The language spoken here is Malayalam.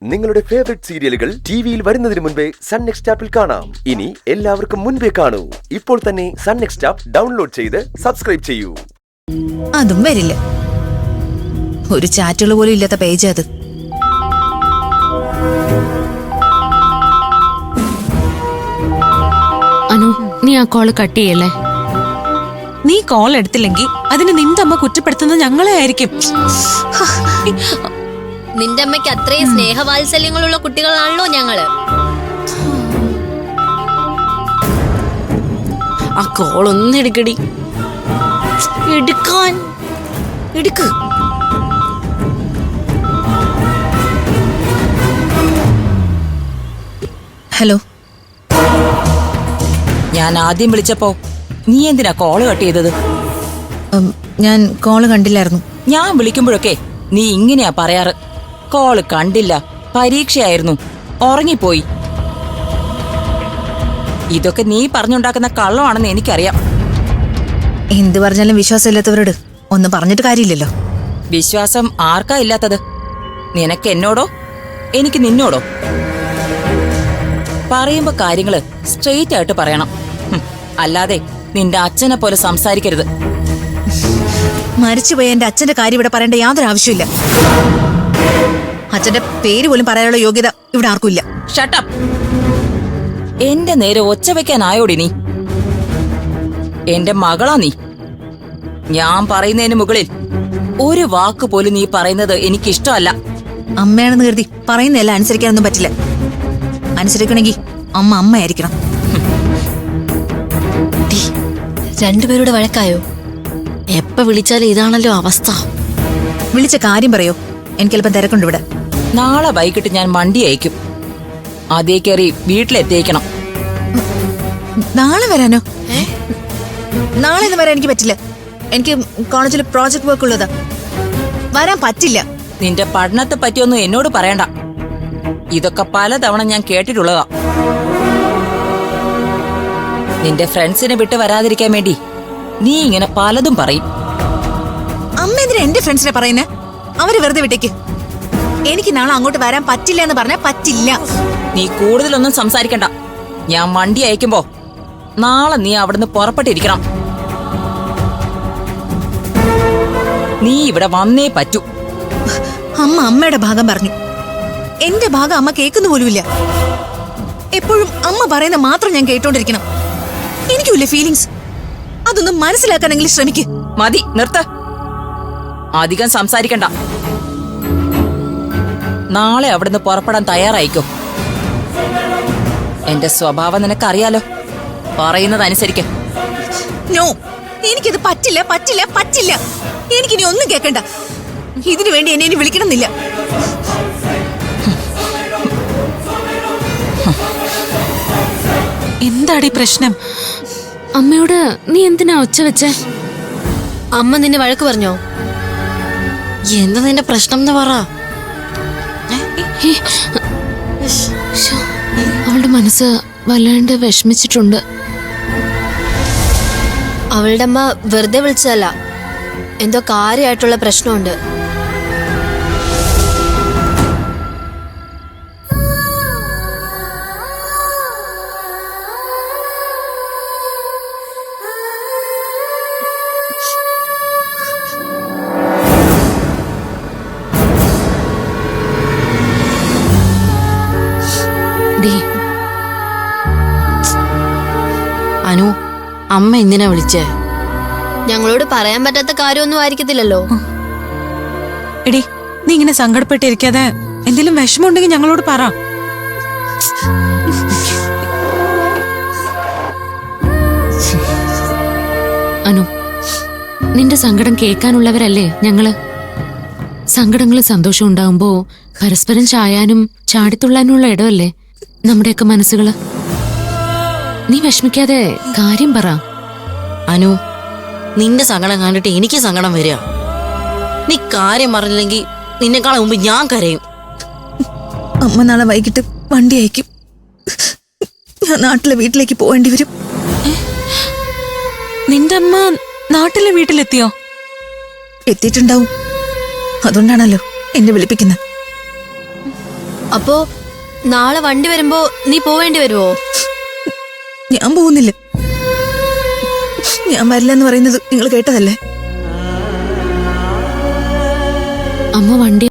നിങ്ങളുടെ ഫേവറേറ്റ് സീരിയലുകൾ ടിവിയിൽ വരുന്നതിന് മുൻപേ സൺ നെക്സ്റ്റ് ആപ്പിൽ കാണാം. ഇനി എല്ലാവർക്കും മുൻപേ കാണൂ. ഇപ്പോൾ തന്നെ സൺ നെക്സ്റ്റ് ആപ്പ് ഡൗൺലോഡ് ചെയ്ത് സബ്സ്ക്രൈബ് ചെയ്യൂ. അതും വരില്ല. ഒരു ചാറ്റുകൾ പോലും ഇല്ലാത്ത പേജ് അത്. അനു, നീ ആ കോള് കട്ട് ചെയ്യല്ലേ. നീ കോൾ എടുത്തില്ലെങ്കിൽ അതിന് നിന്റെ അമ്മ കുറ്റപ്പെടുത്തുന്നത് ഞങ്ങളെ ആയിരിക്കും. നിന്റെ അമ്മയ്ക്ക് അത്രയും സ്നേഹവാത്സല്യങ്ങളുള്ള കുട്ടികളാണല്ലോ ഞങ്ങള്. ആ കോൾ ഒന്ന് എടുക്കടി. എടുക്ക്. ഹലോ. ഞാൻ ആദ്യം വിളിച്ചപ്പോ നീ എന്തിനാ കോള് കട്ട് ചെയ്തത്? ഞാൻ കോള് കണ്ടില്ലായിരുന്നു. ഞാൻ വിളിക്കുമ്പോഴൊക്കെ നീ ഇങ്ങനെയാ പറയാറ്. കോള് കണ്ടില്ല, പരീക്ഷയായിരുന്നു, ഉറങ്ങിപ്പോയി. ഇതൊക്കെ നീ പറഞ്ഞുണ്ടാക്കുന്ന കള്ളമാണെന്ന് എനിക്കറിയാം. എന്ത് പറഞ്ഞാലും വിശ്വാസമില്ലാത്തവരോട് ഒന്നും പറഞ്ഞിട്ട് കാര്യമില്ലല്ലോ. വിശ്വാസം ആർക്കാ ഇല്ലാത്തത്? നിനക്ക് എന്നോടോ എനിക്ക് നിന്നോടോ? പറയുമ്പോ കാര്യങ്ങള് സ്ട്രെയിറ്റ് ആയിട്ട് പറയണം. അല്ലാതെ നിന്റെ അച്ഛനെ പോലെ സംസാരിക്കരുത്. മരിച്ചുപോയ എന്റെ അച്ഛന്റെ കാര്യം ഇവിടെ പറയേണ്ട യാതൊരു ആവശ്യമില്ല. അച്ഛന്റെ പേര് പോലും പറയാനുള്ള യോഗ്യത ഇവിടെ ആർക്കും ഇല്ല. ഷട്ടപ്പ്. എന്റെ നേരെ ഒച്ച വെക്കാനായോടി നീ? എന്റെ മകളാ നീ. ഞാൻ പറയുന്നതിന് മുകളിൽ ഒരു വാക്ക് പോലും നീ പറയുന്നത് എനിക്കിഷ്ടമല്ല. അമ്മയാണെന്ന് കരുതി പറയുന്നതെല്ലാം അനുസരിക്കാനൊന്നും പറ്റില്ല. അനുസരിക്കണമെങ്കിൽ അമ്മ അമ്മയായിരിക്കണം. രണ്ടുപേരുടെ വഴക്കായോ? എപ്പ വിളിച്ചാലും ഇതാണല്ലോ അവസ്ഥ. വിളിച്ച കാര്യം പറയോ? എനിക്കല്പം തിരക്കുണ്ട് ഇവിടെ. നാളെ വൈകിട്ട് ഞാൻ വണ്ടി അയക്കും. അതേ കയറി വീട്ടിലെത്തിക്കണം. നാളെ വരാനോ? നാളെ ഒന്നും വരാൻ എനിക്ക് പറ്റില്ല. എനിക്ക് കോളേജിൽ പ്രോജക്ട് വർക്ക് ഉള്ളതാ. വരാൻ പറ്റില്ല. നിന്റെ പഠനത്തെ പറ്റിയൊന്നും എന്നോട് പറയണ്ട. ഇതൊക്കെ പലതവണ ഞാൻ കേട്ടിട്ടുള്ളതാ. നിന്റെ ഫ്രണ്ട്സിനെ വിട്ട് വരാതിരിക്കാൻ വേണ്ടി നീ ഇങ്ങനെ പലതും പറയും. അമ്മ എന്തിനാ എന്റെ ഫ്രണ്ട്സിനെ പറയുന്നേ? അവര് വെറുതെ വിട്ടേക്ക്. എനിക്ക് നാളെ അങ്ങോട്ട് വരാൻ പറ്റില്ല എന്ന് പറഞ്ഞാൽ പറ്റില്ല. നീ കൂടുതലൊന്നും സംസാരിക്കണ്ട. ഞാൻ വണ്ടി അയക്കുമ്പോ നാളെ നീ അവിടുന്ന് പുറപ്പെട്ടിരിക്കണം. നീ ഇവിടെ വന്നേ പറ്റൂ. അമ്മ അമ്മയുടെ ഭാഗം പറഞ്ഞു. എന്റെ ഭാഗം അമ്മ കേൾക്കുന്ന പോലുമില്ല. എപ്പോഴും അമ്മ പറയുന്ന മാത്രം ഞാൻ കേട്ടോണ്ടിരിക്കണം. എനിക്കുമില്ലേ ഫീലിങ്സ്? അതൊന്നും മനസ്സിലാക്കാനെങ്കിലും ശ്രമിക്ക്. മതി, നിർത്ത്. അധികം സംസാരിക്കണ്ട. നാളെ അവിടുന്ന് പുറപ്പെടാൻ തയ്യാറായിക്കോ. എന്റെ സ്വഭാവം നിനക്കറിയാലോ. പറയുന്നതനുസരിക്ക്. നോ, എനിക്കിത് പറ്റില്ല, പറ്റില്ല, പറ്റില്ല. എനിക്കിനി ഒന്നും കേൾക്കണ്ട. ഇതിനു വേണ്ടി എന്നെ ഇനി വിളിക്കണമെന്നില്ല. എന്താടി പ്രശ്നം? അമ്മയോട് നീ എന്തിനാ ഒച്ച വെച്ചേ? അമ്മ നിന്നെ വഴക്ക് പറഞ്ഞോ? എന്താ നിന്റെ പ്രശ്നം എന്ന് പറ. അവളുടെ മനസ്സ് വല്ലാണ്ട് വിഷമിച്ചിട്ടുണ്ട്. അവളുടെ അമ്മ വെറുതെ വിളിച്ചതല്ല, എന്തോ കാര്യമായിട്ടുള്ള പ്രശ്നമുണ്ട്. അനു, അമ്മ എന്തിനാ വിളിച്ചേ? ഞങ്ങളോട് പറയാൻ പറ്റാത്ത കാര്യമൊന്നും ആയിരിക്കത്തില്ലല്ലോ. എടി, നീ ഇങ്ങനെ സങ്കടപ്പെട്ടിരിക്കാതെ എന്തെങ്കിലും വിഷമമുണ്ടെങ്കിൽ ഞങ്ങളോട് പറ. അനു, നിന്റെ സങ്കടം കേൾക്കാനുള്ളവരല്ലേ ഞങ്ങള്. സങ്കടങ്ങളും സന്തോഷവും ഉണ്ടാവുമ്പോ പരസ്പരം ചായാനും ചാടിത്തുള്ളാനുള്ള ഇടമല്ലേ നമ്മുടെയൊക്കെ മനസ്സുകള്. നീ വിഷമിക്കാതെ കാര്യം പറ. അനു, നിന്റെ സങ്കടം കണ്ടിട്ട് എനിക്ക് സങ്കടം വരിക. നീ കാര്യം പറഞ്ഞില്ലെങ്കിൽ നിന്നെക്കാളെ മുമ്പ് ഞാൻ കരയും. അമ്മ നാളെ വൈകിട്ട് വണ്ടി അയക്കും. ഞാൻ നാട്ടിലെ വീട്ടിലേക്ക് പോവേണ്ടി വരും. നിന്റെ അമ്മ നാട്ടിലെ വീട്ടിലെത്തിയോ? എത്തിയിട്ടുണ്ടാവും. അതുകൊണ്ടാണല്ലോ എന്നെ വിളിപ്പിക്കുന്നത്. അപ്പോ നാളെ വണ്ടി വരുമ്പോ നീ പോവേണ്ടി വരുവോ? ഞാൻ പോകുന്നില്ല. ഞാൻ വരില്ലെന്ന് പറയുന്നത് നിങ്ങൾ കേട്ടതല്ലേ? അമ്മ വണ്ടി